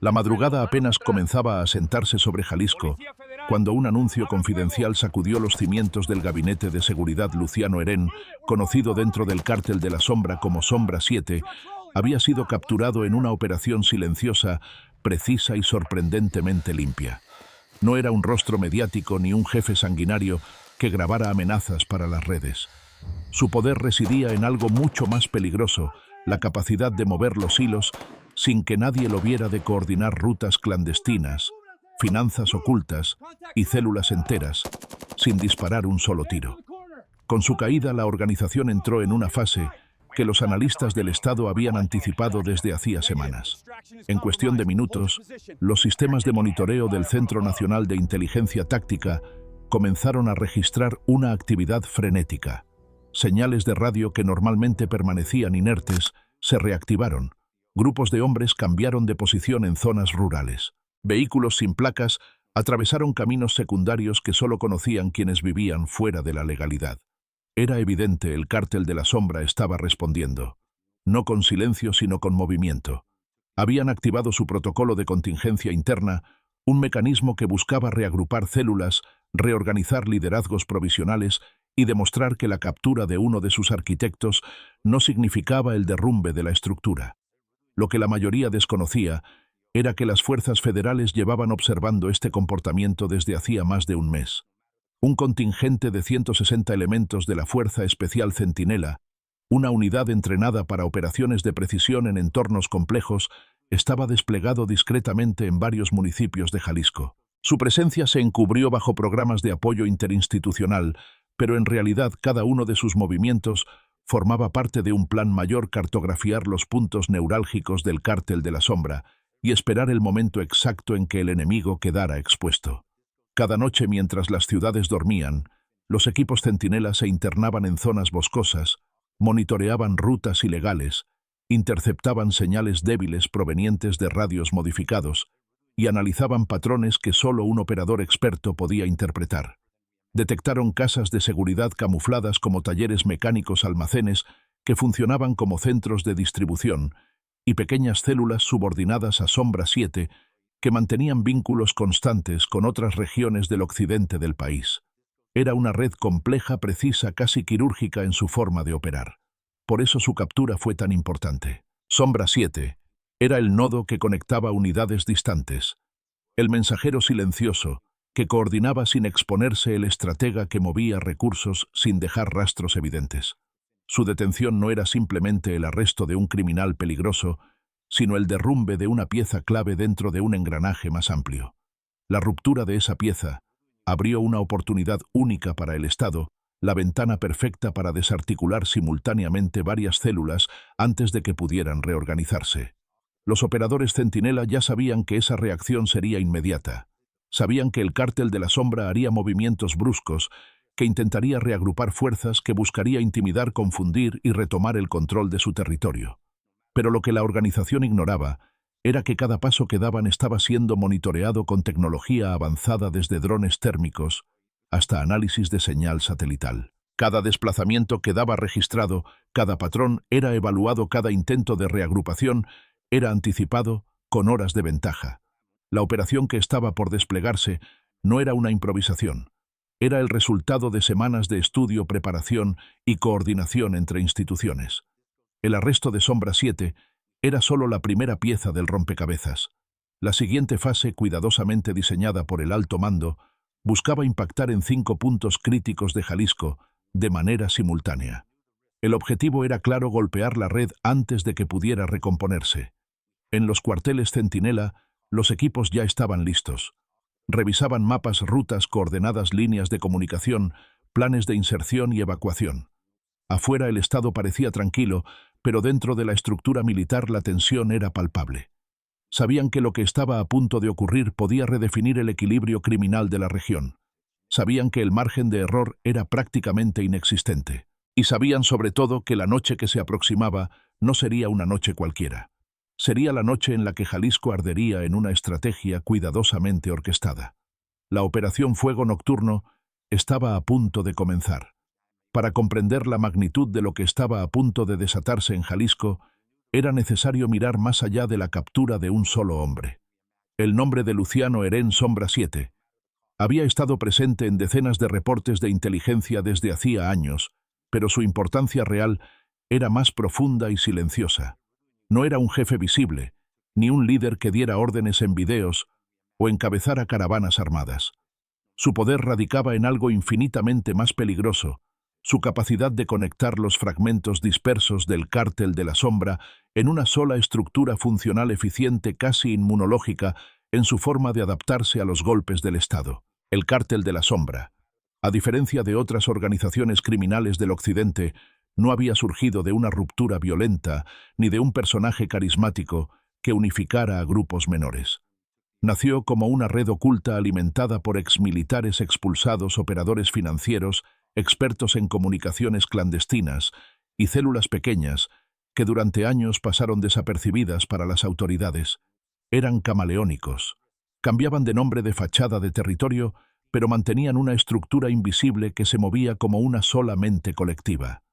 La madrugada apenas comenzaba a asentarse sobre Jalisco, cuando un anuncio confidencial sacudió los cimientos del gabinete de seguridad. Luciano Herén, conocido dentro del cártel de la Sombra como Sombra 7, había sido capturado en una operación silenciosa, precisa y sorprendentemente limpia. No era un rostro mediático ni un jefe sanguinario que grabara amenazas para las redes. Su poder residía en algo mucho más peligroso: la capacidad de mover los hilos sin que nadie lo viera, de coordinar rutas clandestinas, finanzas ocultas y células enteras, sin disparar un solo tiro. Con su caída, la organización entró en una fase que los analistas del Estado habían anticipado desde hacía semanas. En cuestión de minutos, los sistemas de monitoreo del Centro Nacional de Inteligencia Táctica comenzaron a registrar una actividad frenética. Señales de radio que normalmente permanecían inertes se reactivaron. Grupos de hombres cambiaron de posición en zonas rurales. Vehículos sin placas atravesaron caminos secundarios que solo conocían quienes vivían fuera de la legalidad. Era evidente: el cártel de la Sombra estaba respondiendo. No con silencio, sino con movimiento. Habían activado su protocolo de contingencia interna, un mecanismo que buscaba reagrupar células, reorganizar liderazgos provisionales y demostrar que la captura de uno de sus arquitectos no significaba el derrumbe de la estructura. Lo que la mayoría desconocía era que las fuerzas federales llevaban observando este comportamiento desde hacía más de un mes. Un contingente de 160 elementos de la Fuerza Especial Centinela, una unidad entrenada para operaciones de precisión en entornos complejos, estaba desplegado discretamente en varios municipios de Jalisco. Su presencia se encubrió bajo programas de apoyo interinstitucional, pero en realidad cada uno de sus movimientos formaba parte de un plan mayor: cartografiar los puntos neurálgicos del cártel de la Sombra y esperar el momento exacto en que el enemigo quedara expuesto. Cada noche, mientras las ciudades dormían, los equipos centinela se internaban en zonas boscosas, monitoreaban rutas ilegales, interceptaban señales débiles provenientes de radios modificados y analizaban patrones que solo un operador experto podía interpretar. Detectaron casas de seguridad camufladas como talleres mecánicos, almacenes que funcionaban como centros de distribución, y pequeñas células subordinadas a Sombra 7 que mantenían vínculos constantes con otras regiones del occidente del país. Era una red compleja, precisa, casi quirúrgica en su forma de operar. Por eso su captura fue tan importante. Sombra 7 era el nodo que conectaba unidades distantes, el mensajero silencioso que coordinaba sin exponerse, el estratega que movía recursos sin dejar rastros evidentes. Su detención no era simplemente el arresto de un criminal peligroso, sino el derrumbe de una pieza clave dentro de un engranaje más amplio. La ruptura de esa pieza abrió una oportunidad única para el Estado, la ventana perfecta para desarticular simultáneamente varias células antes de que pudieran reorganizarse. Los operadores centinela ya sabían que esa reacción sería inmediata. Sabían que el cártel de la Sombra haría movimientos bruscos, que intentaría reagrupar fuerzas, que buscaría intimidar, confundir y retomar el control de su territorio. Pero lo que la organización ignoraba era que cada paso que daban estaba siendo monitoreado con tecnología avanzada, desde drones térmicos hasta análisis de señal satelital. Cada desplazamiento quedaba registrado, cada patrón era evaluado, cada intento de reagrupación era anticipado con horas de ventaja. La operación que estaba por desplegarse no era una improvisación. Era el resultado de semanas de estudio, preparación y coordinación entre instituciones. El arresto de Sombra 7 era solo la primera pieza del rompecabezas. La siguiente fase, cuidadosamente diseñada por el alto mando, buscaba impactar en 5 puntos críticos de Jalisco de manera simultánea. El objetivo era claro: golpear la red antes de que pudiera recomponerse. En los cuarteles centinela, los equipos ya estaban listos. Revisaban mapas, rutas, coordenadas, líneas de comunicación, planes de inserción y evacuación. Afuera el Estado parecía tranquilo, pero dentro de la estructura militar la tensión era palpable. Sabían que lo que estaba a punto de ocurrir podía redefinir el equilibrio criminal de la región. Sabían que el margen de error era prácticamente inexistente. Y sabían sobre todo que la noche que se aproximaba no sería una noche cualquiera. Sería la noche en la que Jalisco ardería en una estrategia cuidadosamente orquestada. La Operación Fuego Nocturno estaba a punto de comenzar. Para comprender la magnitud de lo que estaba a punto de desatarse en Jalisco, era necesario mirar más allá de la captura de un solo hombre. El nombre de Luciano Herén Sombra 7 había estado presente en decenas de reportes de inteligencia desde hacía años, pero su importancia real era más profunda y silenciosa. No era un jefe visible, ni un líder que diera órdenes en videos o encabezara caravanas armadas. Su poder radicaba en algo infinitamente más peligroso: su capacidad de conectar los fragmentos dispersos del cártel de la sombra en una sola estructura funcional eficiente, casi inmunológica, en su forma de adaptarse a los golpes del Estado. El cártel de la sombra, a diferencia de otras organizaciones criminales del Occidente, no había surgido de una ruptura violenta ni de un personaje carismático que unificara a grupos menores. Nació como una red oculta alimentada por exmilitares expulsados, operadores financieros, expertos en comunicaciones clandestinas y células pequeñas que durante años pasaron desapercibidas para las autoridades. Eran camaleónicos. Cambiaban de nombre, de fachada, de territorio, pero mantenían una estructura invisible que se movía como una sola mente colectiva.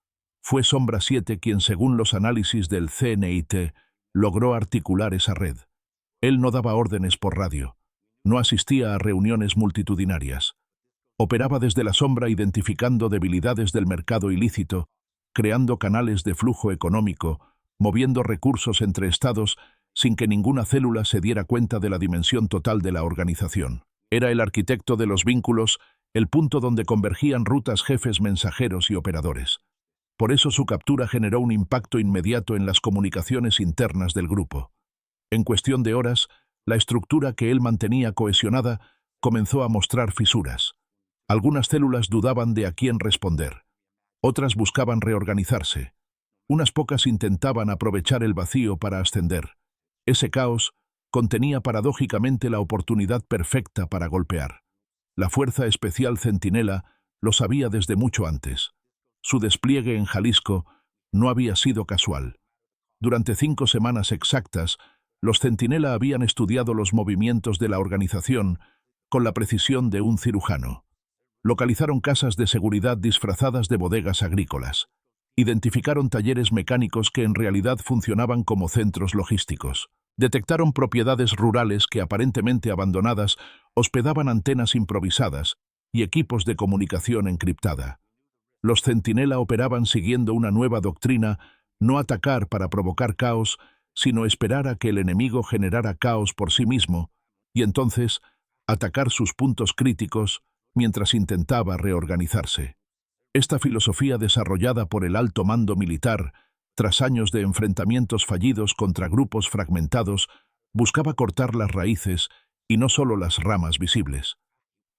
Fue Sombra 7 quien, según los análisis del CNIT, logró articular esa red. Él no daba órdenes por radio, no asistía a reuniones multitudinarias. Operaba desde la sombra, identificando debilidades del mercado ilícito, creando canales de flujo económico, moviendo recursos entre estados sin que ninguna célula se diera cuenta de la dimensión total de la organización. Era el arquitecto de los vínculos, el punto donde convergían rutas, jefes, mensajeros y operadores. Por eso su captura generó un impacto inmediato en las comunicaciones internas del grupo. En cuestión de horas, la estructura que él mantenía cohesionada comenzó a mostrar fisuras. Algunas células dudaban de a quién responder. Otras buscaban reorganizarse. Unas pocas intentaban aprovechar el vacío para ascender. Ese caos contenía paradójicamente la oportunidad perfecta para golpear. La Fuerza Especial Centinela lo sabía desde mucho antes. Su despliegue en Jalisco no había sido casual. Durante 5 semanas exactas, los Centinela habían estudiado los movimientos de la organización con la precisión de un cirujano. Localizaron casas de seguridad disfrazadas de bodegas agrícolas. Identificaron talleres mecánicos que en realidad funcionaban como centros logísticos. Detectaron propiedades rurales que, aparentemente abandonadas, hospedaban antenas improvisadas y equipos de comunicación encriptada. Los Centinela operaban siguiendo una nueva doctrina: no atacar para provocar caos, sino esperar a que el enemigo generara caos por sí mismo, y entonces atacar sus puntos críticos mientras intentaba reorganizarse. Esta filosofía, desarrollada por el alto mando militar, tras años de enfrentamientos fallidos contra grupos fragmentados, buscaba cortar las raíces y no solo las ramas visibles.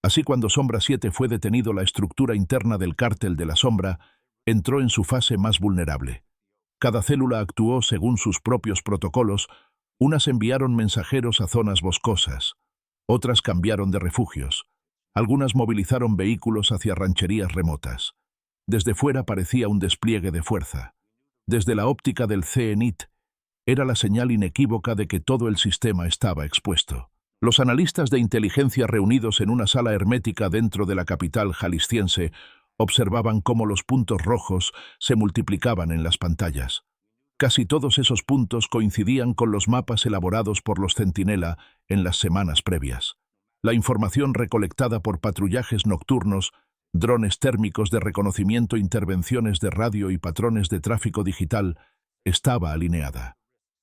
Así, cuando Sombra 7 fue detenido, la estructura interna del cártel de la sombra entró en su fase más vulnerable. Cada célula actuó según sus propios protocolos. Unas enviaron mensajeros a zonas boscosas, otras cambiaron de refugios, algunas movilizaron vehículos hacia rancherías remotas. Desde fuera parecía un despliegue de fuerza. Desde la óptica del CNIT, era la señal inequívoca de que todo el sistema estaba expuesto. Los analistas de inteligencia, reunidos en una sala hermética dentro de la capital jalisciense, observaban cómo los puntos rojos se multiplicaban en las pantallas. Casi todos esos puntos coincidían con los mapas elaborados por los Centinela en las semanas previas. La información recolectada por patrullajes nocturnos, drones térmicos de reconocimiento, intervenciones de radio y patrones de tráfico digital estaba alineada.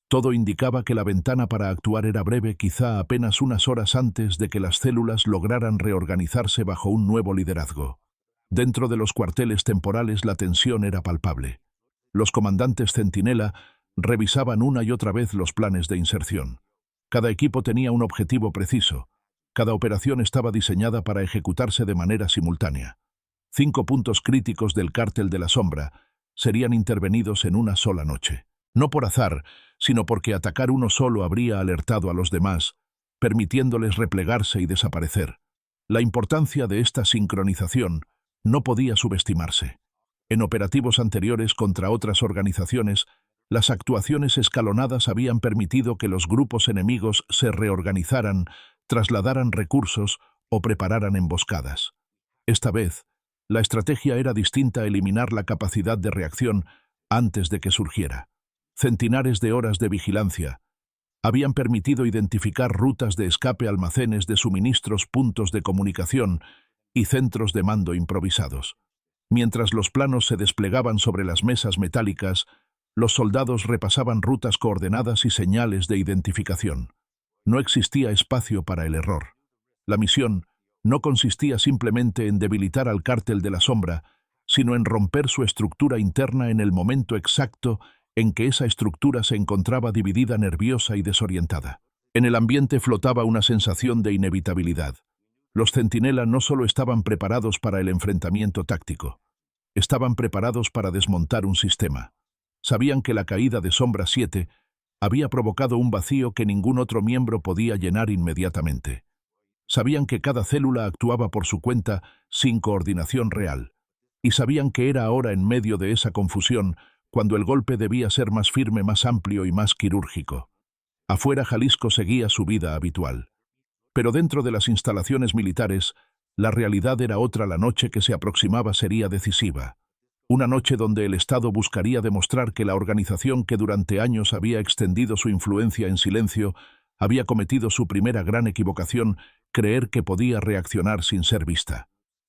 Todo indicaba que la ventana para actuar era breve, quizá apenas unas horas antes de que las células lograran reorganizarse bajo un nuevo liderazgo. Dentro de los cuarteles temporales la tensión era palpable. Los comandantes Centinela revisaban una y otra vez los planes de inserción. Cada equipo tenía un objetivo preciso. Cada operación estaba diseñada para ejecutarse de manera simultánea. 5 puntos críticos del cártel de la sombra serían intervenidos en una sola noche. No por azar, sino porque atacar uno solo habría alertado a los demás, permitiéndoles replegarse y desaparecer. La importancia de esta sincronización no podía subestimarse. En operativos anteriores contra otras organizaciones, las actuaciones escalonadas habían permitido que los grupos enemigos se reorganizaran, trasladaran recursos o prepararan emboscadas. Esta vez, la estrategia era distinta: eliminar la capacidad de reacción antes de que surgiera. Centenares de horas de vigilancia, habían permitido identificar rutas de escape, almacenes de suministros, puntos de comunicación y centros de mando improvisados. Mientras los planos se desplegaban sobre las mesas metálicas, los soldados repasaban rutas coordenadas y señales de identificación. No existía espacio para el error. La misión no consistía simplemente en debilitar al Cártel de la Sombra, sino en romper su estructura interna en el momento exacto en que esa estructura se encontraba dividida, nerviosa y desorientada. En el ambiente flotaba una sensación de inevitabilidad. Los Centinela no solo estaban preparados para el enfrentamiento táctico, estaban preparados para desmontar un sistema. Sabían que la caída de Sombra 7 había provocado un vacío que ningún otro miembro podía llenar inmediatamente. Sabían que cada célula actuaba por su cuenta sin coordinación real, y sabían que era ahora, en medio de esa confusión, cuando el golpe debía ser más firme, más amplio y más quirúrgico. Afuera, Jalisco seguía su vida habitual. Pero dentro de las instalaciones militares, la realidad era otra. La noche que se aproximaba sería decisiva. Una noche donde el Estado buscaría demostrar que la organización que durante años había extendido su influencia en silencio había cometido su primera gran equivocación: creer que podía reaccionar sin ser vista.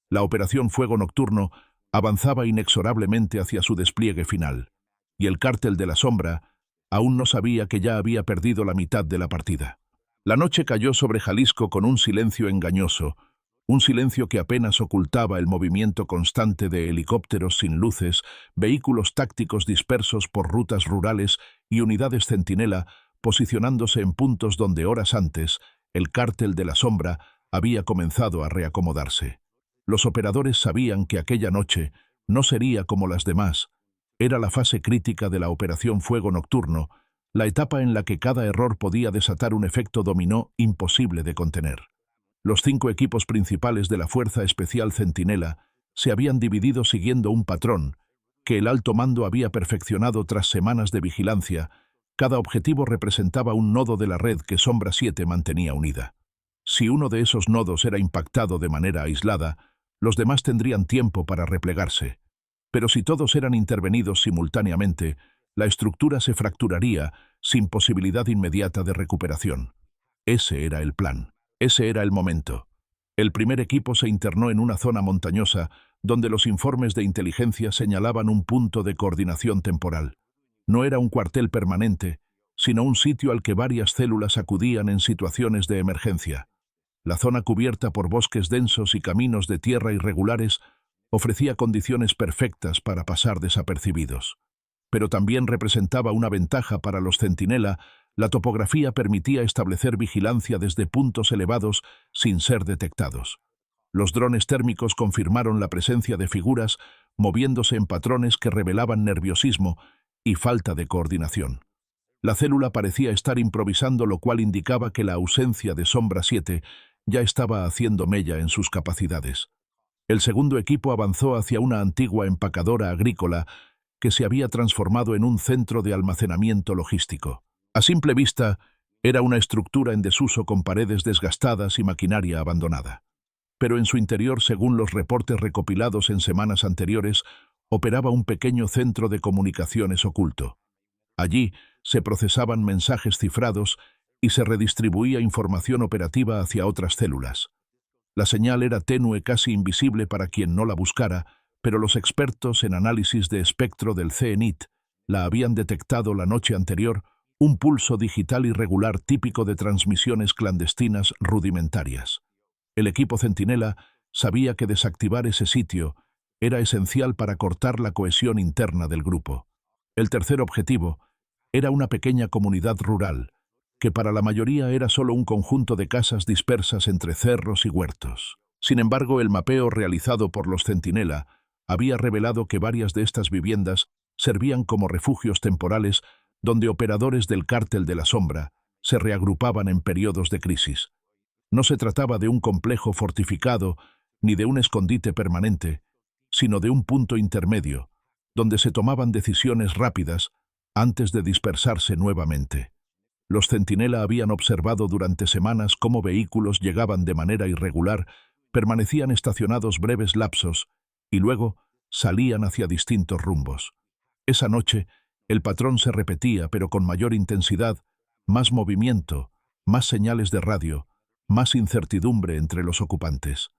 La Operación Fuego Nocturno avanzaba inexorablemente hacia su despliegue final, y el Cártel de la Sombra aún no sabía que ya había perdido la mitad de la partida. La noche cayó sobre Jalisco con un silencio engañoso, un silencio que apenas ocultaba el movimiento constante de helicópteros sin luces, vehículos tácticos dispersos por rutas rurales y unidades centinela posicionándose en puntos donde horas antes el Cártel de la Sombra había comenzado a reacomodarse. Los operadores sabían que aquella noche no sería como las demás. Era la fase crítica de la Operación Fuego Nocturno, la etapa en la que cada error podía desatar un efecto dominó imposible de contener. Los 5 equipos principales de la Fuerza Especial Centinela se habían dividido siguiendo un patrón que el alto mando había perfeccionado tras semanas de vigilancia. Cada objetivo representaba un nodo de la red que Sombra 7 mantenía unida. Si uno de esos nodos era impactado de manera aislada, los demás tendrían tiempo para replegarse. Pero si todos eran intervenidos simultáneamente, la estructura se fracturaría sin posibilidad inmediata de recuperación. Ese era el plan. Ese era el momento. El primer equipo se internó en una zona montañosa donde los informes de inteligencia señalaban un punto de coordinación temporal. No era un cuartel permanente, sino un sitio al que varias células acudían en situaciones de emergencia. La zona, cubierta por bosques densos y caminos de tierra irregulares, ofrecía condiciones perfectas para pasar desapercibidos. Pero también representaba una ventaja para los centinela. La topografía permitía establecer vigilancia desde puntos elevados sin ser detectados. Los drones térmicos confirmaron la presencia de figuras moviéndose en patrones que revelaban nerviosismo y falta de coordinación. La célula parecía estar improvisando, lo cual indicaba que la ausencia de Sombra 7 ya estaba haciendo mella en sus capacidades. El segundo equipo avanzó hacia una antigua empacadora agrícola que se había transformado en un centro de almacenamiento logístico. A simple vista, era una estructura en desuso con paredes desgastadas y maquinaria abandonada. Pero en su interior, según los reportes recopilados en semanas anteriores, operaba un pequeño centro de comunicaciones oculto. Allí se procesaban mensajes cifrados y se redistribuía información operativa hacia otras células. La señal era tenue, casi invisible para quien no la buscara, pero los expertos en análisis de espectro del CENIT la habían detectado la noche anterior, un pulso digital irregular típico de transmisiones clandestinas rudimentarias. El equipo centinela sabía que desactivar ese sitio era esencial para cortar la cohesión interna del grupo. El tercer objetivo era una pequeña comunidad rural, que para la mayoría era solo un conjunto de casas dispersas entre cerros y huertos. Sin embargo, el mapeo realizado por los centinela había revelado que varias de estas viviendas servían como refugios temporales donde operadores del Cártel de la Sombra se reagrupaban en periodos de crisis. No se trataba de un complejo fortificado ni de un escondite permanente, sino de un punto intermedio, donde se tomaban decisiones rápidas antes de dispersarse nuevamente. Los centinela habían observado durante semanas cómo vehículos llegaban de manera irregular, permanecían estacionados breves lapsos y luego salían hacia distintos rumbos. Esa noche, el patrón se repetía, pero con mayor intensidad, más movimiento, más señales de radio, más incertidumbre entre los ocupantes.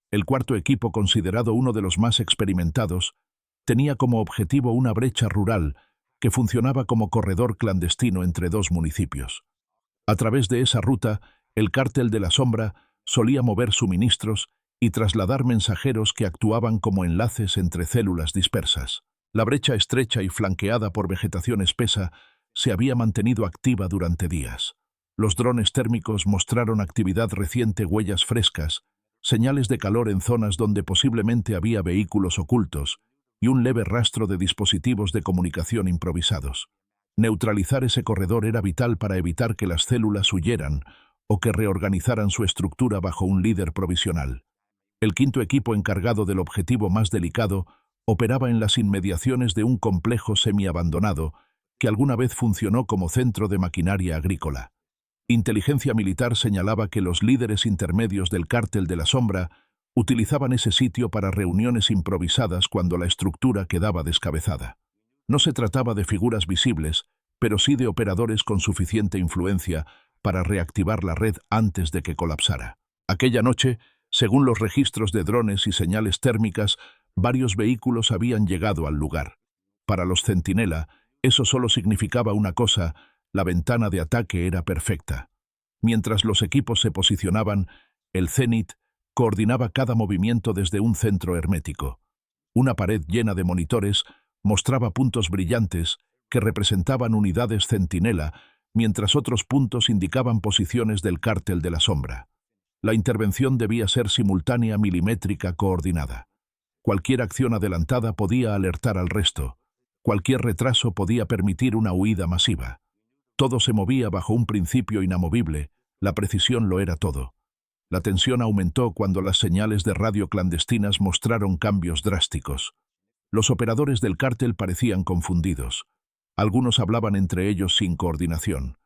El cuarto equipo, considerado uno de los más experimentados, tenía como objetivo una brecha rural que funcionaba como corredor clandestino entre dos municipios. A través de esa ruta, el Cártel de la Sombra solía mover suministros y trasladar mensajeros que actuaban como enlaces entre células dispersas. La brecha, estrecha y flanqueada por vegetación espesa, se había mantenido activa durante días. Los drones térmicos mostraron actividad reciente, huellas frescas, señales de calor en zonas donde posiblemente había vehículos ocultos y un leve rastro de dispositivos de comunicación improvisados. Neutralizar ese corredor era vital para evitar que las células huyeran o que reorganizaran su estructura bajo un líder provisional. El quinto equipo, encargado del objetivo más delicado, operaba en las inmediaciones de un complejo semiabandonado que alguna vez funcionó como centro de maquinaria agrícola. Inteligencia militar señalaba que los líderes intermedios del Cártel de la Sombra utilizaban ese sitio para reuniones improvisadas cuando la estructura quedaba descabezada. No se trataba de figuras visibles, pero sí de operadores con suficiente influencia para reactivar la red antes de que colapsara. Aquella noche, según los registros de drones y señales térmicas, varios vehículos habían llegado al lugar. Para los Centinela, eso solo significaba una cosa: la ventana de ataque era perfecta. Mientras los equipos se posicionaban, el Zenit coordinaba cada movimiento desde un centro hermético. Una pared llena de monitores mostraba puntos brillantes que representaban unidades Centinela, mientras otros puntos indicaban posiciones del Cártel de la Sombra. La intervención debía ser simultánea, milimétrica, coordinada. Cualquier acción adelantada podía alertar al resto. Cualquier retraso podía permitir una huida masiva. Todo se movía bajo un principio inamovible: la precisión lo era todo. La tensión aumentó cuando las señales de radio clandestinas mostraron cambios drásticos. Los operadores del cártel parecían confundidos. Algunos hablaban entre ellos sin coordinación.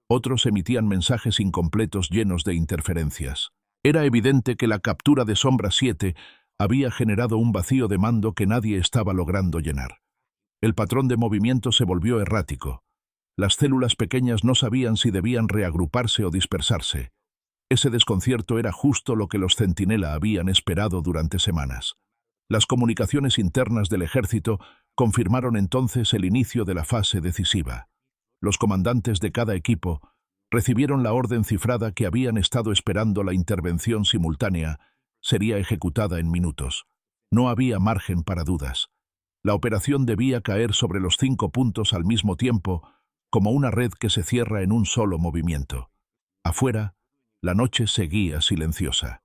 Otros emitían mensajes incompletos llenos de interferencias. Era evidente que la captura de Sombra 7 había generado un vacío de mando que nadie estaba logrando llenar. El patrón de movimiento se volvió errático. Las células pequeñas no sabían si debían reagruparse o dispersarse. Ese desconcierto era justo lo que los Centinela habían esperado durante semanas. Las comunicaciones internas del ejército confirmaron entonces el inicio de la fase decisiva. Los comandantes de cada equipo recibieron la orden cifrada que habían estado esperando. La intervención simultánea sería ejecutada en minutos. No había margen para dudas. La operación debía caer sobre los 5 puntos al mismo tiempo, como una red que se cierra en un solo movimiento. Afuera, la noche seguía silenciosa.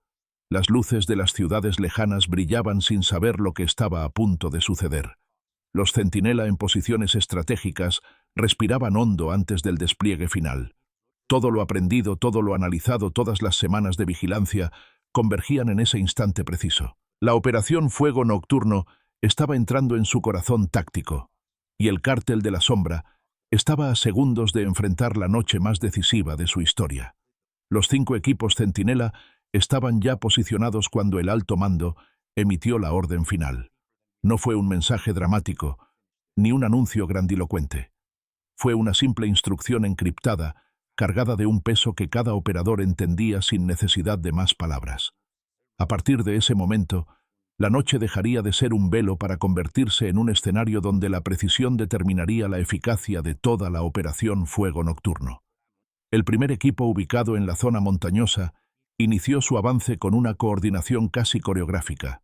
Las luces de las ciudades lejanas brillaban sin saber lo que estaba a punto de suceder. Los Centinela en posiciones estratégicas respiraban hondo antes del despliegue final. Todo lo aprendido, todo lo analizado, todas las semanas de vigilancia convergían en ese instante preciso. La operación Fuego Nocturno estaba entrando en su corazón táctico, y el Cártel de la Sombra estaba a segundos de enfrentar la noche más decisiva de su historia. Los 5 equipos Centinela estaban ya posicionados cuando el alto mando emitió la orden final. No fue un mensaje dramático, ni un anuncio grandilocuente. Fue una simple instrucción encriptada, cargada de un peso que cada operador entendía sin necesidad de más palabras. A partir de ese momento, la noche dejaría de ser un velo para convertirse en un escenario donde la precisión determinaría la eficacia de toda la operación Fuego Nocturno. El primer equipo, ubicado en la zona montañosa, inició su avance con una coordinación casi coreográfica.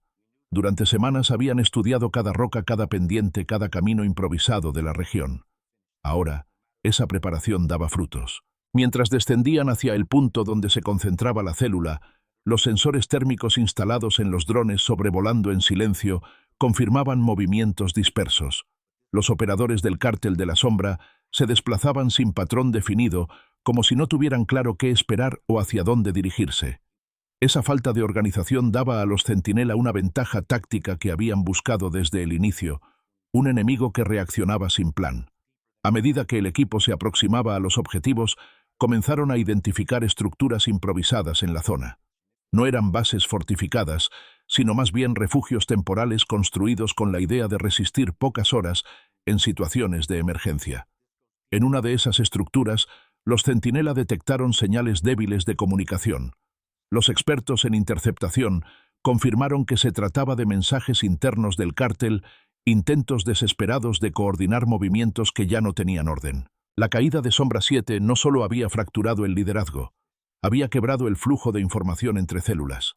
Durante semanas habían estudiado cada roca, cada pendiente, cada camino improvisado de la región. Ahora, esa preparación daba frutos. Mientras descendían hacia el punto donde se concentraba la célula, los sensores térmicos instalados en los drones, sobrevolando en silencio, confirmaban movimientos dispersos. Los operadores del Cártel de la Sombra se desplazaban sin patrón definido, como si no tuvieran claro qué esperar o hacia dónde dirigirse. Esa falta de organización daba a los Centinela una ventaja táctica que habían buscado desde el inicio, un enemigo que reaccionaba sin plan. A medida que el equipo se aproximaba a los objetivos, comenzaron a identificar estructuras improvisadas en la zona. No eran bases fortificadas, sino más bien refugios temporales construidos con la idea de resistir pocas horas en situaciones de emergencia. En una de esas estructuras, Los Centinela detectaron señales débiles de comunicación. Los expertos en interceptación confirmaron que se trataba de mensajes internos del cártel, intentos desesperados de coordinar movimientos que ya no tenían orden. La caída de Sombra 7 no solo había fracturado el liderazgo, había quebrado el flujo de información entre células.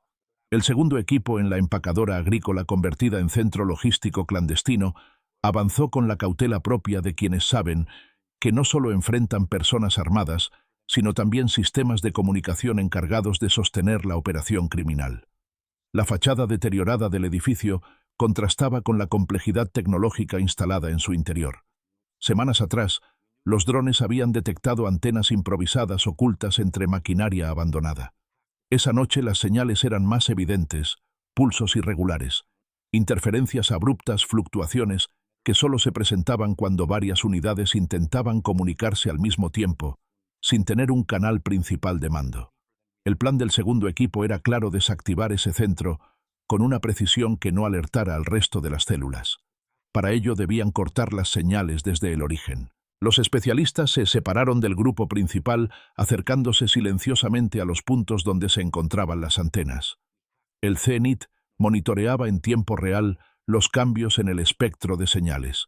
El segundo equipo en la empacadora agrícola convertida en centro logístico clandestino avanzó con la cautela propia de quienes saben que no solo enfrentan personas armadas, sino también sistemas de comunicación encargados de sostener la operación criminal. La fachada deteriorada del edificio contrastaba con la complejidad tecnológica instalada en su interior. Semanas atrás, los drones habían detectado antenas improvisadas ocultas entre maquinaria abandonada. Esa noche las señales eran más evidentes, pulsos irregulares, interferencias abruptas, fluctuaciones que solo se presentaban cuando varias unidades intentaban comunicarse al mismo tiempo, sin tener un canal principal de mando. El plan del segundo equipo era claro: desactivar ese centro con una precisión que no alertara al resto de las células. Para ello debían cortar las señales desde el origen. Los especialistas se separaron del grupo principal, acercándose silenciosamente a los puntos donde se encontraban las antenas. El CENIT monitoreaba en tiempo real los cambios en el espectro de señales.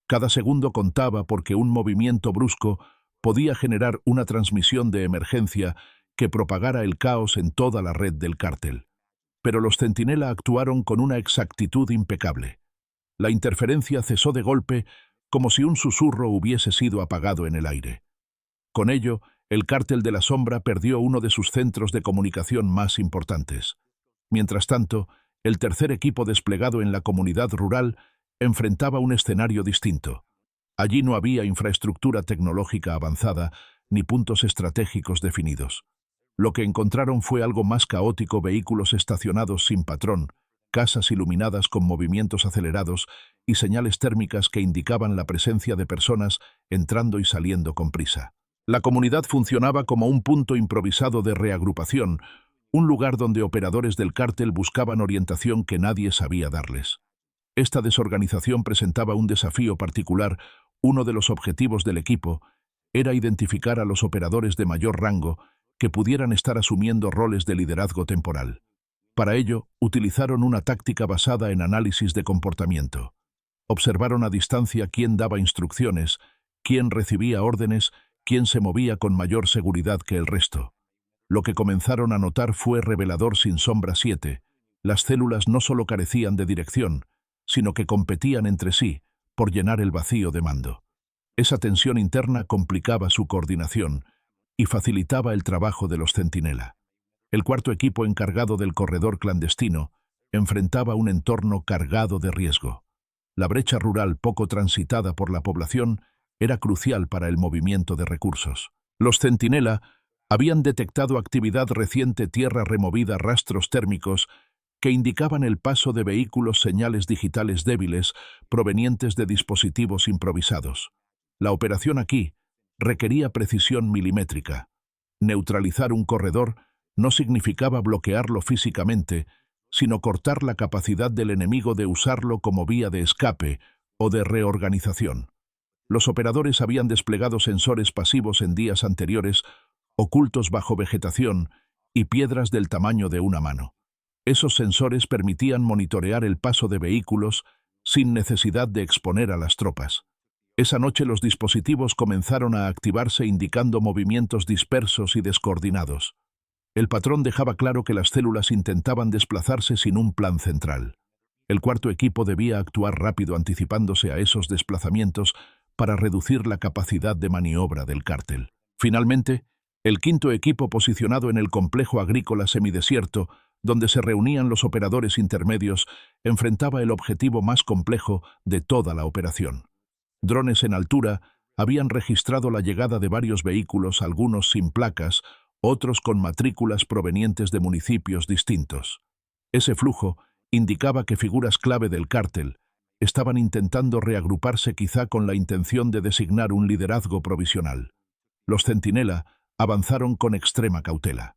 Cada segundo contaba porque un movimiento brusco podía generar una transmisión de emergencia que propagara el caos en toda la red del cártel. Pero los Centinela actuaron con una exactitud impecable. La interferencia cesó de golpe, como si un susurro hubiese sido apagado en el aire. Con ello, el cártel de la sombra perdió uno de sus centros de comunicación más importantes. Mientras tanto, el tercer equipo desplegado en la comunidad rural enfrentaba un escenario distinto. Allí no había infraestructura tecnológica avanzada ni puntos estratégicos definidos. Lo que encontraron fue algo más caótico: vehículos estacionados sin patrón, casas iluminadas con movimientos acelerados y señales térmicas que indicaban la presencia de personas entrando y saliendo con prisa. La comunidad funcionaba como un punto improvisado de reagrupación, un lugar donde operadores del cártel buscaban orientación que nadie sabía darles. Esta desorganización presentaba un desafío particular. Uno de los objetivos del equipo era identificar a los operadores de mayor rango que pudieran estar asumiendo roles de liderazgo temporal. Para ello, utilizaron una táctica basada en análisis de comportamiento. Observaron a distancia quién daba instrucciones, quién recibía órdenes, quién se movía con mayor seguridad que el resto. Lo que comenzaron a notar fue revelador. Sin Sombra 7, las células no solo carecían de dirección, sino que competían entre sí por llenar el vacío de mando. Esa tensión interna complicaba su coordinación y facilitaba el trabajo de los Centinela. El cuarto equipo, encargado del corredor clandestino, enfrentaba un entorno cargado de riesgo. La brecha rural poco transitada por la población era crucial para el movimiento de recursos. Los Centinela habían detectado actividad reciente: tierra removida, rastros térmicos que indicaban el paso de vehículos, señales digitales débiles provenientes de dispositivos improvisados. La operación aquí requería precisión milimétrica. Neutralizar un corredor no significaba bloquearlo físicamente, sino cortar la capacidad del enemigo de usarlo como vía de escape o de reorganización. Los operadores habían desplegado sensores pasivos en días anteriores, ocultos bajo vegetación y piedras del tamaño de una mano. Esos sensores permitían monitorear el paso de vehículos sin necesidad de exponer a las tropas. Esa noche los dispositivos comenzaron a activarse, indicando movimientos dispersos y descoordinados. El patrón dejaba claro que las células intentaban desplazarse sin un plan central. El cuarto equipo debía actuar rápido, anticipándose a esos desplazamientos para reducir la capacidad de maniobra del cártel. Finalmente, el quinto equipo, posicionado en el complejo agrícola semidesierto, donde se reunían los operadores intermedios, enfrentaba el objetivo más complejo de toda la operación. Drones en altura habían registrado la llegada de varios vehículos, algunos sin placas, otros con matrículas provenientes de municipios distintos. Ese flujo indicaba que figuras clave del cártel estaban intentando reagruparse, quizá con la intención de designar un liderazgo provisional. Los Centinela avanzaron con extrema cautela.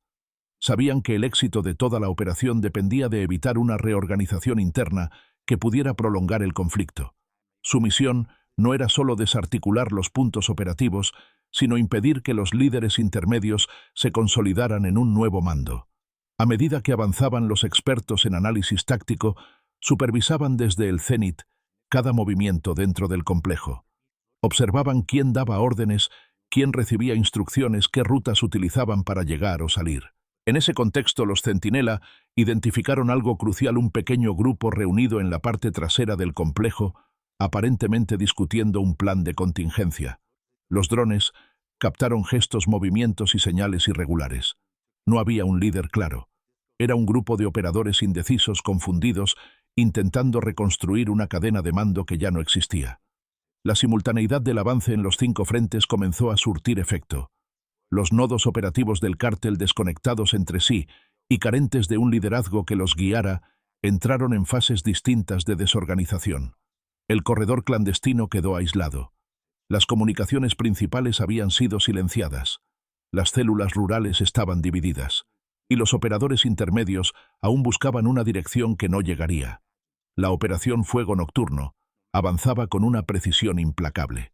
Sabían que el éxito de toda la operación dependía de evitar una reorganización interna que pudiera prolongar el conflicto. Su misión no era solo desarticular los puntos operativos, sino impedir que los líderes intermedios se consolidaran en un nuevo mando. A medida que avanzaban los expertos en análisis táctico, supervisaban desde el cénit cada movimiento dentro del complejo. Observaban quién daba órdenes, quién recibía instrucciones, qué rutas utilizaban para llegar o salir. En ese contexto, los centinela identificaron algo crucial: un pequeño grupo reunido en la parte trasera del complejo, aparentemente discutiendo un plan de contingencia. Los drones captaron gestos, movimientos y señales irregulares. No había un líder claro. Era un grupo de operadores indecisos, confundidos, intentando reconstruir una cadena de mando que ya no existía. La simultaneidad del avance en los 5 frentes comenzó a surtir efecto. Los nodos operativos del cártel, desconectados entre sí y carentes de un liderazgo que los guiara, entraron en fases distintas de desorganización. El corredor clandestino quedó aislado. Las comunicaciones principales habían sido silenciadas. Las células rurales estaban divididas. Y los operadores intermedios aún buscaban una dirección que no llegaría. La operación Fuego Nocturno avanzaba con una precisión implacable.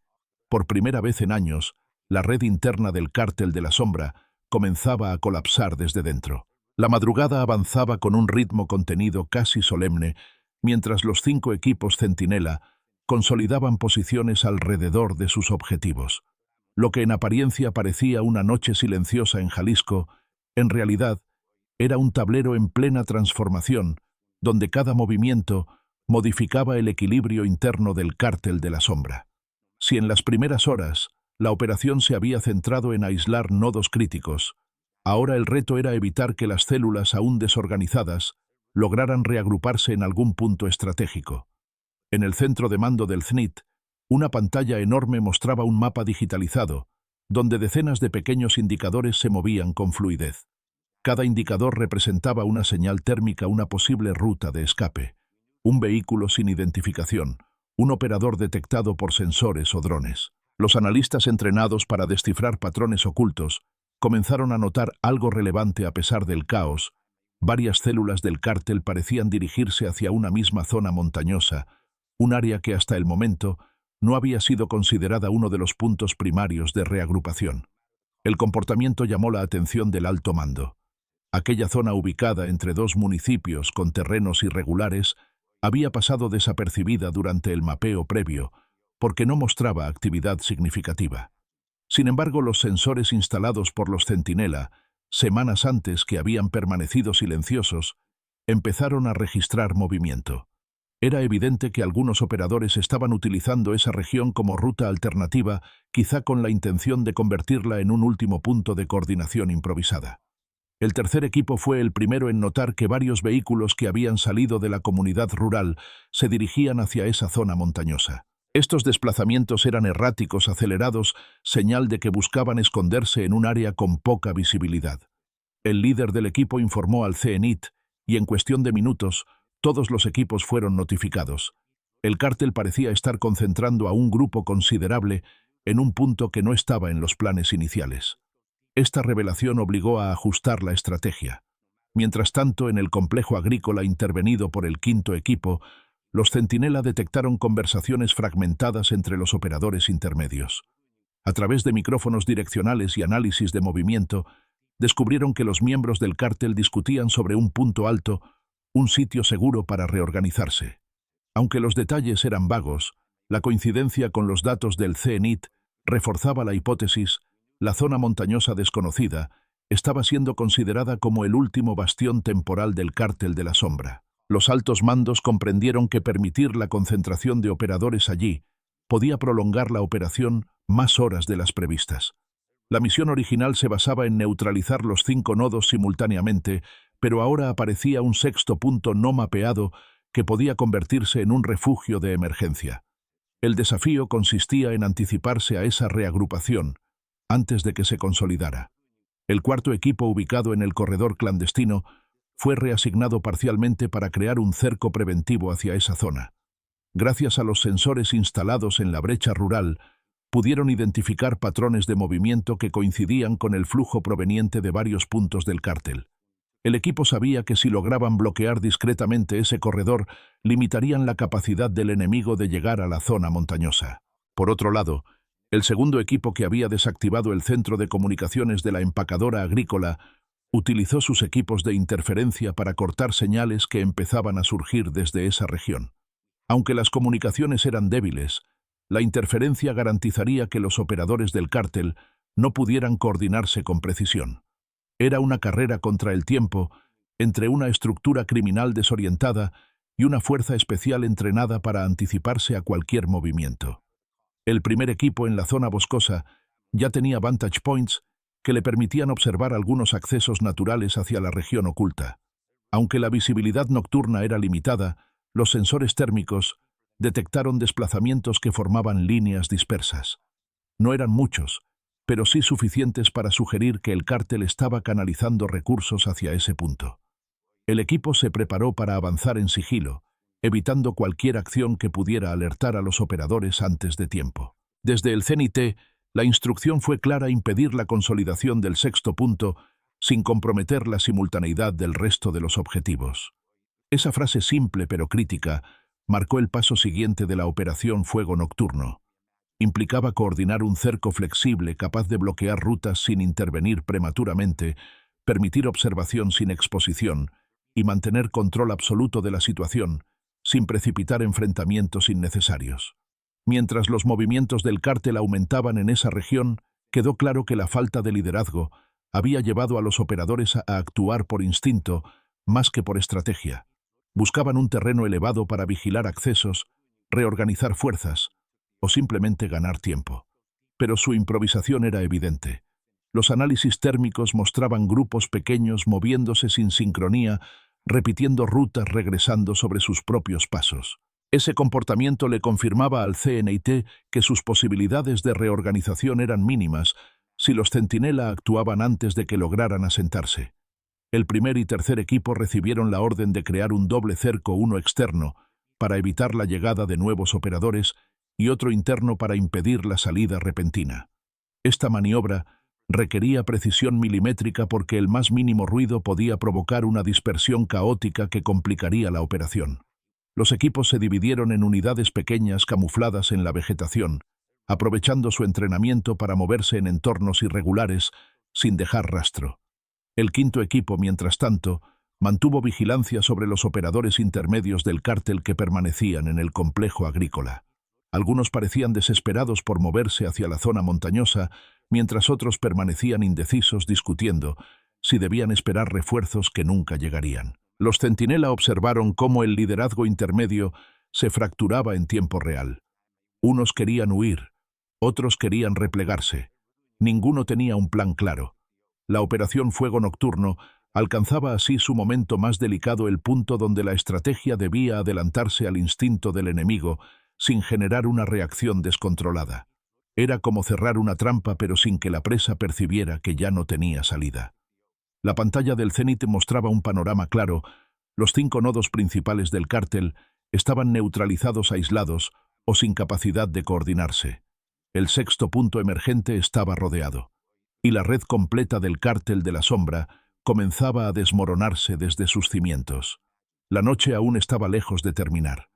Por primera vez en años, la red interna del Cártel de la Sombra comenzaba a colapsar desde dentro. La madrugada avanzaba con un ritmo contenido, casi solemne, mientras los 5 equipos centinela consolidaban posiciones alrededor de sus objetivos. Lo que en apariencia parecía una noche silenciosa en Jalisco, en realidad era un tablero en plena transformación, donde cada movimiento modificaba el equilibrio interno del Cártel de la Sombra. Si en las primeras horas la operación se había centrado en aislar nodos críticos, ahora el reto era evitar que las células aún desorganizadas lograran reagruparse en algún punto estratégico. En el centro de mando del CNIT, una pantalla enorme mostraba un mapa digitalizado, donde decenas de pequeños indicadores se movían con fluidez. Cada indicador representaba una señal térmica, una posible ruta de escape, un vehículo sin identificación, un operador detectado por sensores o drones. Los analistas entrenados para descifrar patrones ocultos comenzaron a notar algo relevante a pesar del caos. Varias células del cártel parecían dirigirse hacia una misma zona montañosa, un área que hasta el momento no había sido considerada uno de los puntos primarios de reagrupación. El comportamiento llamó la atención del alto mando. Aquella zona, ubicada entre 2 municipios con terrenos irregulares, había pasado desapercibida durante el mapeo previo, porque no mostraba actividad significativa. Sin embargo, los sensores instalados por los centinela, semanas antes, que habían permanecido silenciosos, empezaron a registrar movimiento. Era evidente que algunos operadores estaban utilizando esa región como ruta alternativa, quizá con la intención de convertirla en un último punto de coordinación improvisada. El tercer equipo fue el primero en notar que varios vehículos que habían salido de la comunidad rural se dirigían hacia esa zona montañosa. Estos desplazamientos eran erráticos, acelerados, señal de que buscaban esconderse en un área con poca visibilidad. El líder del equipo informó al CENIT, y en cuestión de minutos, todos los equipos fueron notificados. El cártel parecía estar concentrando a un grupo considerable en un punto que no estaba en los planes iniciales. Esta revelación obligó a ajustar la estrategia. Mientras tanto, en el complejo agrícola intervenido por el 5º equipo, los centinela detectaron conversaciones fragmentadas entre los operadores intermedios. A través de micrófonos direccionales y análisis de movimiento, descubrieron que los miembros del cártel discutían sobre un punto alto, un sitio seguro para reorganizarse. Aunque los detalles eran vagos, la coincidencia con los datos del CENIT reforzaba la hipótesis. La zona montañosa desconocida estaba siendo considerada como el último bastión temporal del Cártel de la Sombra. Los altos mandos comprendieron que permitir la concentración de operadores allí podía prolongar la operación más horas de las previstas. La misión original se basaba en neutralizar los 5 nodos simultáneamente, pero ahora aparecía un 6º punto no mapeado que podía convertirse en un refugio de emergencia. El desafío consistía en anticiparse a esa reagrupación antes de que se consolidara. El 4º equipo, ubicado en el corredor clandestino, fue reasignado parcialmente para crear un cerco preventivo hacia esa zona. Gracias a los sensores instalados en la brecha rural, pudieron identificar patrones de movimiento que coincidían con el flujo proveniente de varios puntos del cártel. El equipo sabía que si lograban bloquear discretamente ese corredor, limitarían la capacidad del enemigo de llegar a la zona montañosa. Por otro lado, El segundo equipo, que había desactivado el centro de comunicaciones de la empacadora agrícola, utilizó sus equipos de interferencia para cortar señales que empezaban a surgir desde esa región. Aunque las comunicaciones eran débiles, la interferencia garantizaría que los operadores del cártel no pudieran coordinarse con precisión. Era una carrera contra el tiempo entre una estructura criminal desorientada y una fuerza especial entrenada para anticiparse a cualquier movimiento. El primer equipo, en la zona boscosa, ya tenía vantage points que le permitían observar algunos accesos naturales hacia la región oculta. Aunque la visibilidad nocturna era limitada, los sensores térmicos detectaron desplazamientos que formaban líneas dispersas. No eran muchos, pero sí suficientes para sugerir que el cártel estaba canalizando recursos hacia ese punto. El equipo se preparó para avanzar en sigilo, evitando cualquier acción que pudiera alertar a los operadores antes de tiempo. Desde el CNT, la instrucción fue clara: impedir la consolidación del sexto punto sin comprometer la simultaneidad del resto de los objetivos. Esa frase simple pero crítica marcó el paso siguiente de la operación Fuego Nocturno. Implicaba coordinar un cerco flexible capaz de bloquear rutas sin intervenir prematuramente, permitir observación sin exposición y mantener control absoluto de la situación sin precipitar enfrentamientos innecesarios. Mientras los movimientos del cártel aumentaban en esa región, quedó claro que la falta de liderazgo había llevado a los operadores a actuar por instinto más que por estrategia. Buscaban un terreno elevado para vigilar accesos, reorganizar fuerzas o simplemente ganar tiempo. Pero su improvisación era evidente. Los análisis térmicos mostraban grupos pequeños moviéndose sin sincronía, repitiendo rutas, regresando sobre sus propios pasos. Ese comportamiento le confirmaba al CNT que sus posibilidades de reorganización eran mínimas si los centinela actuaban antes de que lograran asentarse. El primer y tercer equipo recibieron la orden de crear un doble cerco, uno externo, para evitar la llegada de nuevos operadores, y otro interno para impedir la salida repentina. Esta maniobra requería precisión milimétrica porque el más mínimo ruido podía provocar una dispersión caótica que complicaría la operación. Los equipos se dividieron en unidades pequeñas camufladas en la vegetación, aprovechando su entrenamiento para moverse en entornos irregulares sin dejar rastro. El quinto equipo, mientras tanto, mantuvo vigilancia sobre los operadores intermedios del cártel que permanecían en el complejo agrícola. Algunos parecían desesperados por moverse hacia la zona montañosa, mientras otros permanecían indecisos, discutiendo si debían esperar refuerzos que nunca llegarían. Los centinela observaron cómo el liderazgo intermedio se fracturaba en tiempo real. Unos querían huir, otros querían replegarse. Ninguno tenía un plan claro. La operación Fuego Nocturno alcanzaba así su momento más delicado, el punto donde la estrategia debía adelantarse al instinto del enemigo sin generar una reacción descontrolada. Era como cerrar una trampa, pero sin que la presa percibiera que ya no tenía salida. La pantalla del Zenit mostraba un panorama claro. Los 5 nodos principales del cártel estaban neutralizados, aislados o sin capacidad de coordinarse. El sexto punto emergente estaba rodeado, y la red completa del cártel de la sombra comenzaba a desmoronarse desde sus cimientos. La noche aún estaba lejos de terminar,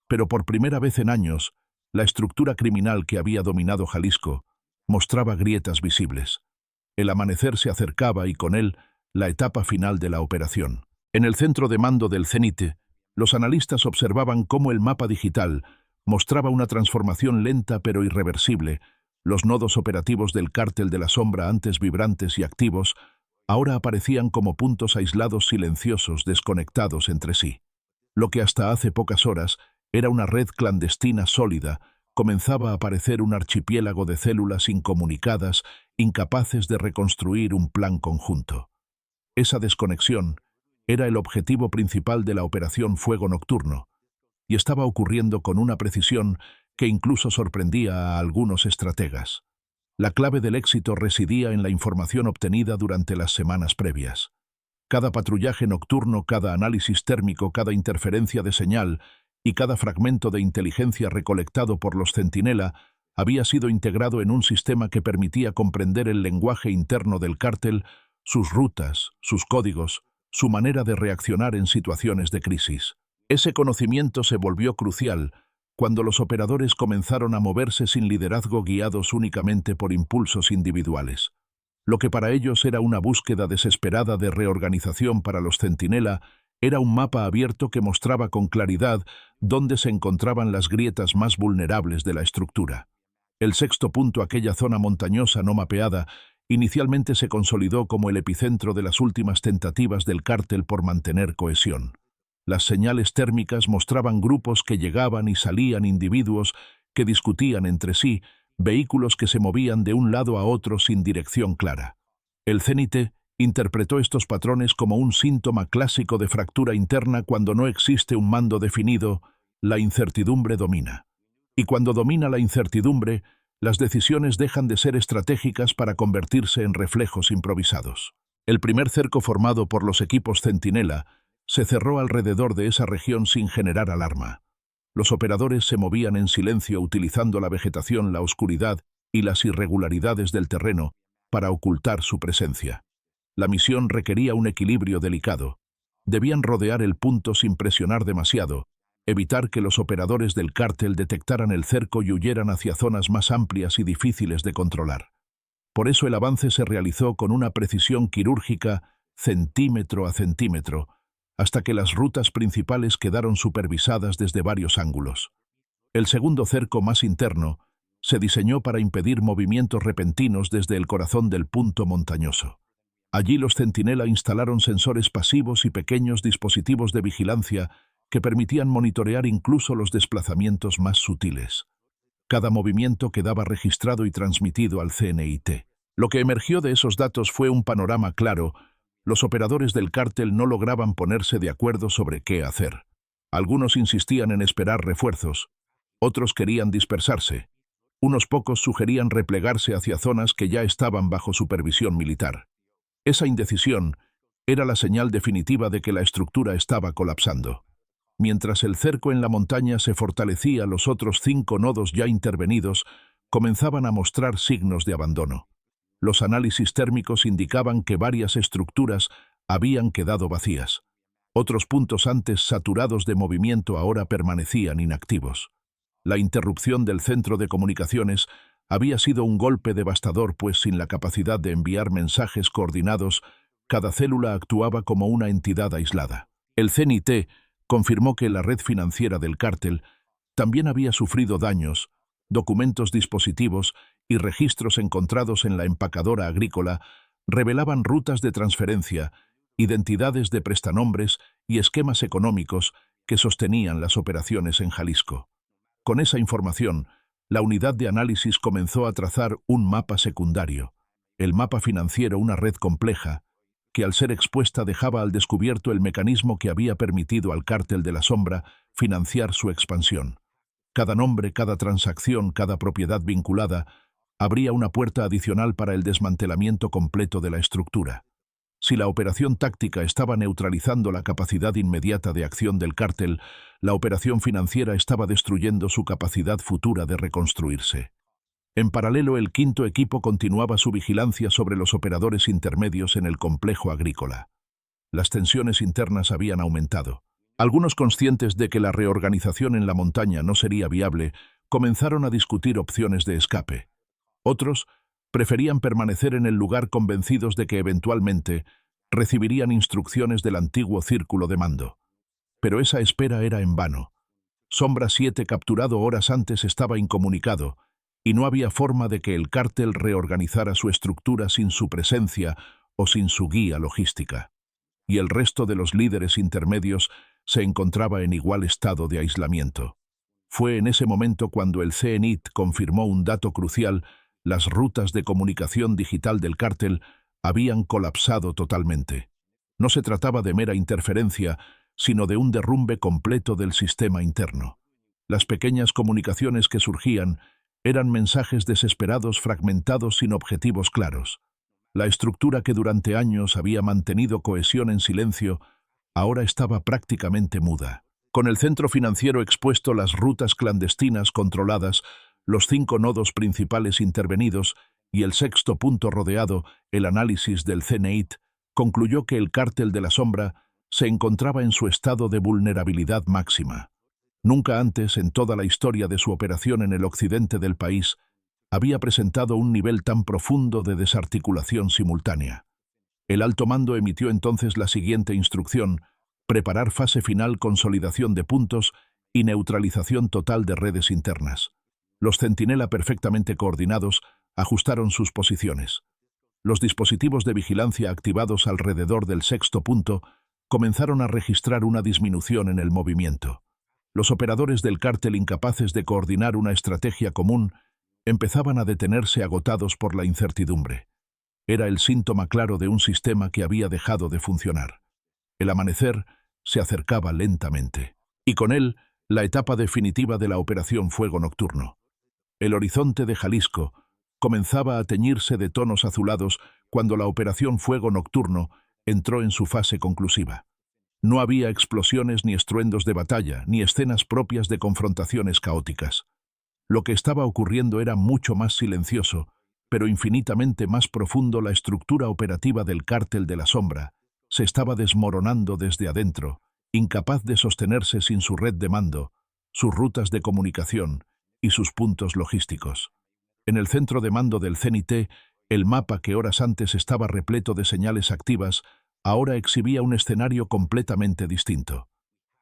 pero por primera vez en años, la estructura criminal que había dominado Jalisco mostraba grietas visibles. El amanecer se acercaba y con él la etapa final de la operación. En el centro de mando del Zenit, los analistas observaban cómo el mapa digital mostraba una transformación lenta pero irreversible. Los nodos operativos del cártel de la sombra, antes vibrantes y activos, ahora aparecían como puntos aislados, silenciosos, desconectados entre sí. Lo que hasta hace pocas horas era una red clandestina sólida, comenzaba a aparecer un archipiélago de células incomunicadas, incapaces de reconstruir un plan conjunto. Esa desconexión era el objetivo principal de la operación Fuego Nocturno, y estaba ocurriendo con una precisión que incluso sorprendía a algunos estrategas. La clave del éxito residía en la información obtenida durante las semanas previas. Cada patrullaje nocturno, cada análisis térmico, cada interferencia de señal y cada fragmento de inteligencia recolectado por los centinela había sido integrado en un sistema que permitía comprender el lenguaje interno del cártel, sus rutas, sus códigos, su manera de reaccionar en situaciones de crisis. Ese conocimiento se volvió crucial cuando los operadores comenzaron a moverse sin liderazgo, guiados únicamente por impulsos individuales. Lo que para ellos era una búsqueda desesperada de reorganización, para los Centinela era un mapa abierto que mostraba con claridad dónde se encontraban las grietas más vulnerables de la estructura. El sexto punto, aquella zona montañosa no mapeada, inicialmente se consolidó como el epicentro de las últimas tentativas del cártel por mantener cohesión. Las señales térmicas mostraban grupos que llegaban y salían, individuos que discutían entre sí, vehículos que se movían de un lado a otro sin dirección clara. El CNIT interpretó estos patrones como un síntoma clásico de fractura interna. Cuando no existe un mando definido, la incertidumbre domina. Y cuando domina la incertidumbre, las decisiones dejan de ser estratégicas para convertirse en reflejos improvisados. El primer cerco formado por los equipos Centinela se cerró alrededor de esa región sin generar alarma. Los operadores se movían en silencio, utilizando la vegetación, la oscuridad y las irregularidades del terreno para ocultar su presencia. La misión requería un equilibrio delicado. Debían rodear el punto sin presionar demasiado, evitar que los operadores del cártel detectaran el cerco y huyeran hacia zonas más amplias y difíciles de controlar. Por eso el avance se realizó con una precisión quirúrgica, centímetro a centímetro, hasta que las rutas principales quedaron supervisadas desde varios ángulos. El segundo cerco, más interno, se diseñó para impedir movimientos repentinos desde el corazón del punto montañoso. Allí los Centinela instalaron sensores pasivos y pequeños dispositivos de vigilancia que permitían monitorear incluso los desplazamientos más sutiles. Cada movimiento quedaba registrado y transmitido al CNIT. Lo que emergió de esos datos fue un panorama claro. Los operadores del cártel no lograban ponerse de acuerdo sobre qué hacer. Algunos insistían en esperar refuerzos, otros querían dispersarse. Unos pocos sugerían replegarse hacia zonas que ya estaban bajo supervisión militar. Esa indecisión era la señal definitiva de que la estructura estaba colapsando. Mientras el cerco en la montaña se fortalecía, los otros 5 nodos ya intervenidos comenzaban a mostrar signos de abandono. Los análisis térmicos indicaban que varias estructuras habían quedado vacías. Otros puntos antes saturados de movimiento ahora permanecían inactivos. La interrupción del centro de comunicaciones había sido un golpe devastador, pues sin la capacidad de enviar mensajes coordinados, cada célula actuaba como una entidad aislada. El CNIT confirmó que la red financiera del cártel también había sufrido daños. Documentos, dispositivos y registros encontrados en la empacadora agrícola revelaban rutas de transferencia, identidades de prestanombres y esquemas económicos que sostenían las operaciones en Jalisco. Con esa información, la unidad de análisis comenzó a trazar un mapa secundario. El mapa financiero, una red compleja, que al ser expuesta dejaba al descubierto el mecanismo que había permitido al cártel de la sombra financiar su expansión. Cada nombre, cada transacción, cada propiedad vinculada abría una puerta adicional para el desmantelamiento completo de la estructura. Si la operación táctica estaba neutralizando la capacidad inmediata de acción del cártel, la operación financiera estaba destruyendo su capacidad futura de reconstruirse. En paralelo, el quinto equipo continuaba su vigilancia sobre los operadores intermedios en el complejo agrícola. Las tensiones internas habían aumentado. Algunos, conscientes de que la reorganización en la montaña no sería viable, comenzaron a discutir opciones de escape. Otros preferían permanecer en el lugar, convencidos de que eventualmente recibirían instrucciones del antiguo círculo de mando. Pero esa espera era en vano. Sombra 7, capturado horas antes, estaba incomunicado, y no había forma de que el cártel reorganizara su estructura sin su presencia o sin su guía logística. Y el resto de los líderes intermedios se encontraba en igual estado de aislamiento. Fue en ese momento cuando el CNIT confirmó un dato crucial: las rutas de comunicación digital del cártel habían colapsado totalmente. No se trataba de mera interferencia, sino de un derrumbe completo del sistema interno. Las pequeñas comunicaciones que surgían eran mensajes desesperados, fragmentados, sin objetivos claros. La estructura que durante años había mantenido cohesión en silencio ahora estaba prácticamente muda. Con el centro financiero expuesto, las rutas clandestinas controladas, los 5 nodos principales intervenidos y el sexto punto rodeado, el análisis del CNIT concluyó que el cártel de la sombra se encontraba en su estado de vulnerabilidad máxima. Nunca antes, en toda la historia de su operación en el occidente del país, había presentado un nivel tan profundo de desarticulación simultánea. El alto mando emitió entonces la siguiente instrucción: preparar fase final, consolidación de puntos y neutralización total de redes internas. Los centinela, perfectamente coordinados, ajustaron sus posiciones. Los dispositivos de vigilancia activados alrededor del sexto punto comenzaron a registrar una disminución en el movimiento. Los operadores del cártel, incapaces de coordinar una estrategia común, empezaban a detenerse agotados por la incertidumbre. Era el síntoma claro de un sistema que había dejado de funcionar. El amanecer se acercaba lentamente, y con él la etapa definitiva de la Operación Fuego Nocturno. El horizonte de Jalisco comenzaba a teñirse de tonos azulados cuando la Operación Fuego Nocturno entró en su fase conclusiva. No había explosiones ni estruendos de batalla, ni escenas propias de confrontaciones caóticas. Lo que estaba ocurriendo era mucho más silencioso, pero infinitamente más profundo. La estructura operativa del Cártel de la Sombra se estaba desmoronando desde adentro, incapaz de sostenerse sin su red de mando, sus rutas de comunicación y sus puntos logísticos. En el centro de mando del CNT, el mapa que horas antes estaba repleto de señales activas, ahora exhibía un escenario completamente distinto.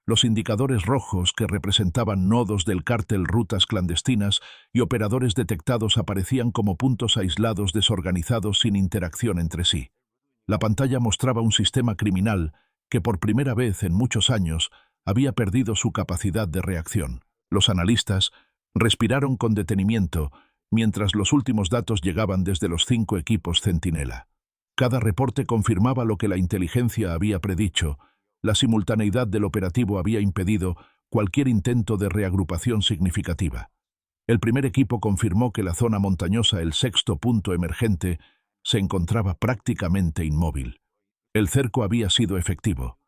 Los indicadores rojos, que representaban nodos del cártel, rutas clandestinas y operadores detectados, aparecían como puntos aislados desorganizados sin interacción entre sí. La pantalla mostraba un sistema criminal que por primera vez en muchos años había perdido su capacidad de reacción. Los analistas respiraron con detenimiento mientras los últimos datos llegaban desde los 5 equipos centinela. Cada reporte confirmaba lo que la inteligencia había predicho. La simultaneidad del operativo había impedido cualquier intento de reagrupación significativa. El primer equipo confirmó que la zona montañosa, el sexto punto emergente, se encontraba prácticamente inmóvil. El cerco había sido efectivo.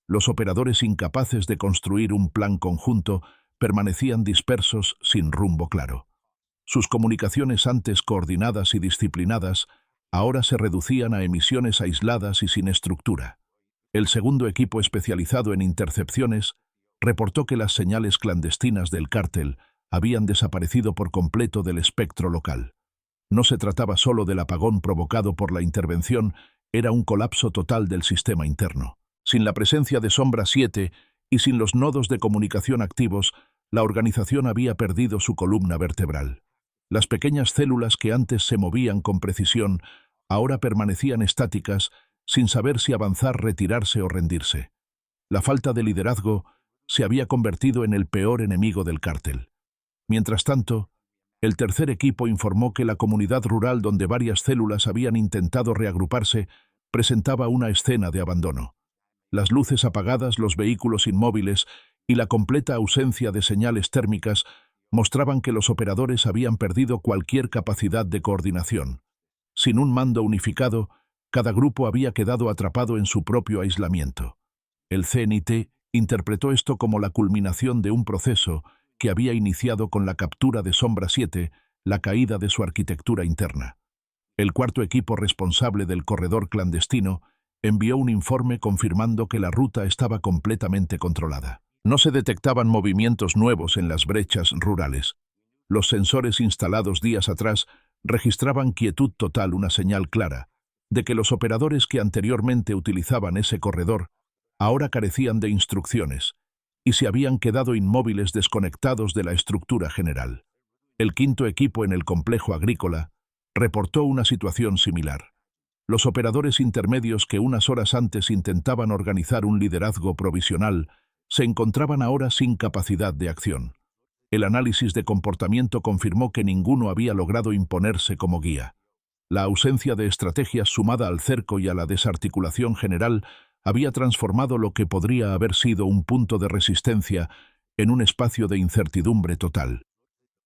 Los operadores, incapaces de construir un plan conjunto, permanecían dispersos sin rumbo claro. Sus comunicaciones, antes coordinadas y disciplinadas, ahora se reducían a emisiones aisladas y sin estructura. El segundo equipo, especializado en intercepciones, reportó que las señales clandestinas del cártel habían desaparecido por completo del espectro local. No se trataba solo del apagón provocado por la intervención, era un colapso total del sistema interno. Sin la presencia de Sombra 7 y sin los nodos de comunicación activos, la organización había perdido su columna vertebral. Las pequeñas células que antes se movían con precisión ahora permanecían estáticas, sin saber si avanzar, retirarse o rendirse. La falta de liderazgo se había convertido en el peor enemigo del cártel. Mientras tanto, el tercer equipo informó que la comunidad rural, donde varias células habían intentado reagruparse, presentaba una escena de abandono. Las luces apagadas, los vehículos inmóviles y la completa ausencia de señales térmicas mostraban que los operadores habían perdido cualquier capacidad de coordinación. Sin un mando unificado, cada grupo había quedado atrapado en su propio aislamiento. El CNT interpretó esto como la culminación de un proceso que había iniciado con la captura de Sombra 7, la caída de su arquitectura interna. El cuarto equipo, responsable del corredor clandestino, envió un informe confirmando que la ruta estaba completamente controlada. No se detectaban movimientos nuevos en las brechas rurales. Los sensores instalados días atrás registraban quietud total, una señal clara de que los operadores que anteriormente utilizaban ese corredor ahora carecían de instrucciones y se habían quedado inmóviles, desconectados de la estructura general. El quinto equipo, en el complejo agrícola, reportó una situación similar. Los operadores intermedios, que unas horas antes intentaban organizar un liderazgo provisional, se encontraban ahora sin capacidad de acción. El análisis de comportamiento confirmó que ninguno había logrado imponerse como guía. La ausencia de estrategias, sumada al cerco y a la desarticulación general, había transformado lo que podría haber sido un punto de resistencia en un espacio de incertidumbre total.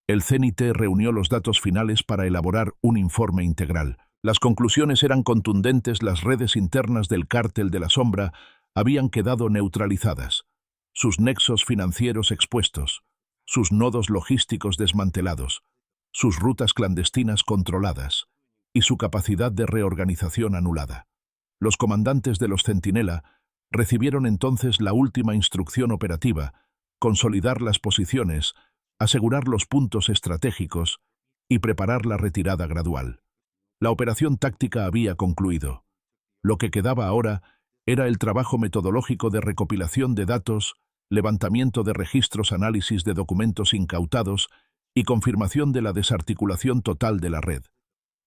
El CNT reunió los datos finales para elaborar un informe integral. Las conclusiones eran contundentes: las redes internas del Cártel de la Sombra habían quedado neutralizadas, sus nexos financieros expuestos, sus nodos logísticos desmantelados, sus rutas clandestinas controladas y su capacidad de reorganización anulada. Los comandantes de los centinela recibieron entonces la última instrucción operativa consolidar las posiciones, asegurar los puntos estratégicos y preparar la retirada gradual. La operación táctica había concluido. Lo que quedaba ahora era el trabajo metodológico de recopilación de datos, levantamiento de registros, análisis de documentos incautados y confirmación de la desarticulación total de la red.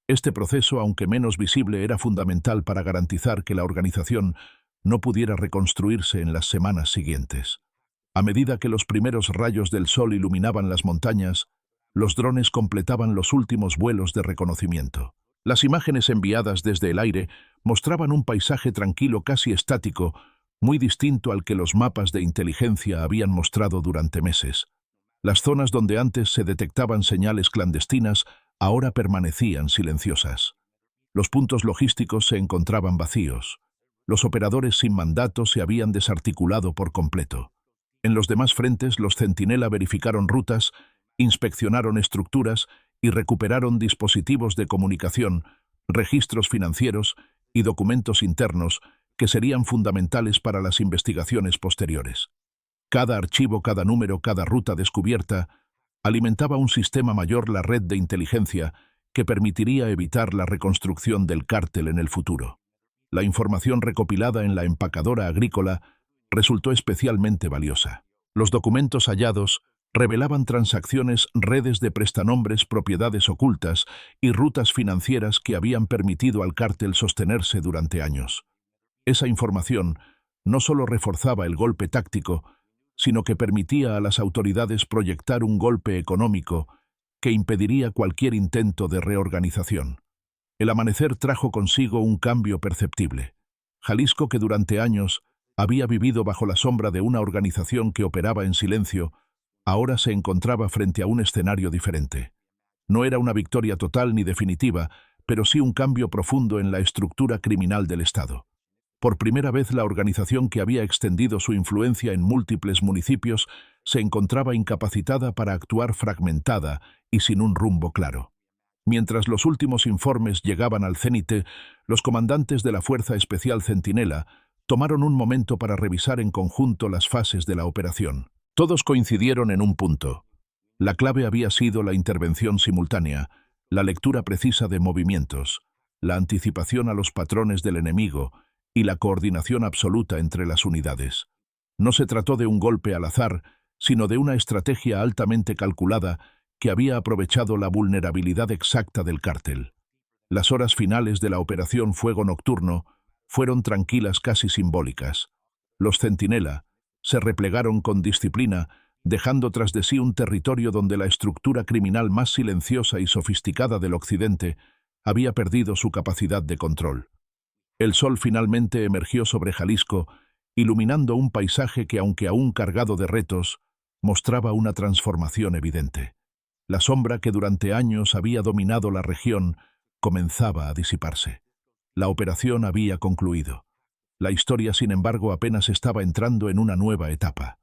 Este proceso, aunque menos visible, era fundamental para garantizar que la organización no pudiera reconstruirse en las semanas siguientes. A medida que los primeros rayos del sol iluminaban las montañas, los drones completaban los últimos vuelos de reconocimiento. Las imágenes enviadas desde el aire mostraban un paisaje tranquilo, casi estático, muy distinto al que los mapas de inteligencia habían mostrado durante meses. Las zonas donde antes se detectaban señales clandestinas ahora permanecían silenciosas. Los puntos logísticos se encontraban vacíos. Los operadores sin mandato se habían desarticulado por completo. En los demás frentes, los centinela verificaron rutas, inspeccionaron estructuras y recuperaron dispositivos de comunicación, registros financieros y documentos internos que serían fundamentales para las investigaciones posteriores. Cada archivo, cada número, cada ruta descubierta alimentaba un sistema mayor, la red de inteligencia, que permitiría evitar la reconstrucción del cártel en el futuro. La información recopilada en la empacadora agrícola resultó especialmente valiosa. Los documentos hallados revelaban transacciones, redes de prestanombres, propiedades ocultas y rutas financieras que habían permitido al cártel sostenerse durante años. Esa información no solo reforzaba el golpe táctico, sino que permitía a las autoridades proyectar un golpe económico que impediría cualquier intento de reorganización. El amanecer trajo consigo un cambio perceptible. Jalisco, que durante años había vivido bajo la sombra de una organización que operaba en silencio, ahora se encontraba frente a un escenario diferente. No era una victoria total ni definitiva, pero sí un cambio profundo en la estructura criminal del Estado. Por primera vez, la organización que había extendido su influencia en múltiples municipios se encontraba incapacitada para actuar, fragmentada y sin un rumbo claro. Mientras los últimos informes llegaban al cénite, los comandantes de la Fuerza Especial Centinela tomaron un momento para revisar en conjunto las fases de la operación. Todos coincidieron en un punto. La clave había sido la intervención simultánea, la lectura precisa de movimientos, la anticipación a los patrones del enemigo y la coordinación absoluta entre las unidades. No se trató de un golpe al azar, sino de una estrategia altamente calculada que había aprovechado la vulnerabilidad exacta del cártel. Las horas finales de la operación Fuego Nocturno fueron tranquilas, casi simbólicas. Los centinela se replegaron con disciplina, dejando tras de sí un territorio donde la estructura criminal más silenciosa y sofisticada del Occidente había perdido su capacidad de control. El sol finalmente emergió sobre Jalisco, iluminando un paisaje que, aunque aún cargado de retos, mostraba una transformación evidente. La sombra que durante años había dominado la región comenzaba a disiparse. La operación había concluido. La historia, sin embargo, apenas estaba entrando en una nueva etapa.